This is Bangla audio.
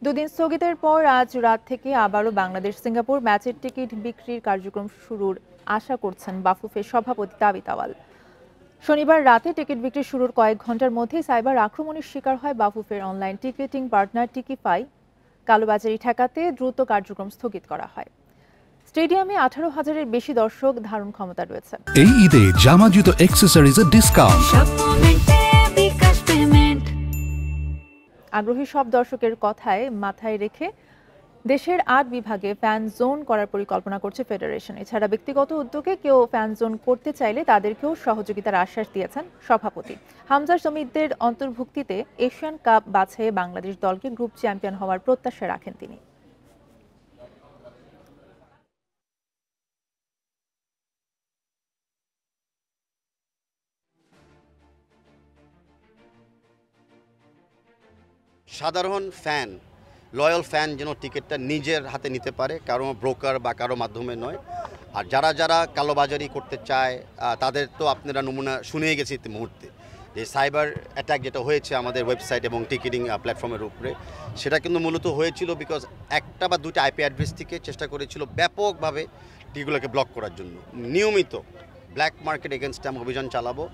দুদিন স্থগিতের পর আজ রাত থেকে আবারও বাংলাদেশ সিঙ্গাপুর ম্যাচের টিকিট বিক্রির কার্যক্রম শুরুর আশা করছেন বাফুফের সভাপতি তাবিত আওয়াল। শনিবার রাতে টিকিট বিক্রি শুরুর কয়েক ঘন্টার মধ্যেই সাইবার আক্রমণের শিকার হয় বাফুফের অনলাইন টিকিটিং পার্টনার টিকিফাই। কালোবাজারি ঠেকাতে দ্রুত কার্যক্রম স্থগিত করা হয়। স্টেডিয়ামে 18,000-এর বেশি দর্শক ধারণ ক্ষমতা রয়েছে। এই ঈদে জামা জুতো অ্যাক্সেসরিজের ডিসকাউন্ট। আগ্রহী সব দর্শকের কথায় মাথায় রেখে দেশের 8 বিভাগে ফ্যান জোন করার পরিকল্পনা করছে ফেডারেশন। এছাড়া ব্যক্তিগত উদ্যোগে কেউ ফ্যান জোন করতে চাইলে তাদেরকেও সহযোগিতার আশ্বাস দিয়েছেন সভাপতি। হামজা সমিতদের অন্তর্ভুক্তিতে এশিয়ান কাপ বাছাইয়ে বাংলাদেশ দলকে গ্রুপ চ্যাম্পিয়ন হওয়ার প্রত্যাশা রাখেন তিনি। সাধারণ ফ্যান, লয়াল ফ্যান যেন টিকিটটা নিজের হাতে নিতে পারে, কারো ব্রোকার বা কারো মাধ্যমে নয়। আর যারা যারা কালোবাজারি করতে চায় তাদের তো আপনারা নমুনা শুনেই গেছে এই মুহূর্তে, যে সাইবার অ্যাটাক যেটা হয়েছে আমাদের ওয়েবসাইট এবং টিকিটিং প্ল্যাটফর্মের উপরে, সেটা কিন্তু মূলত হয়েছিল বিকজ একটা বা দুটো আইপি অ্যাড্রেস থেকে চেষ্টা করেছিল ব্যাপকভাবে টিকিটগুলোকে ব্লক করার জন্য। নিয়মিত ব্ল্যাক মার্কেট এগেনস্টে আমরা অভিযান চালাবো।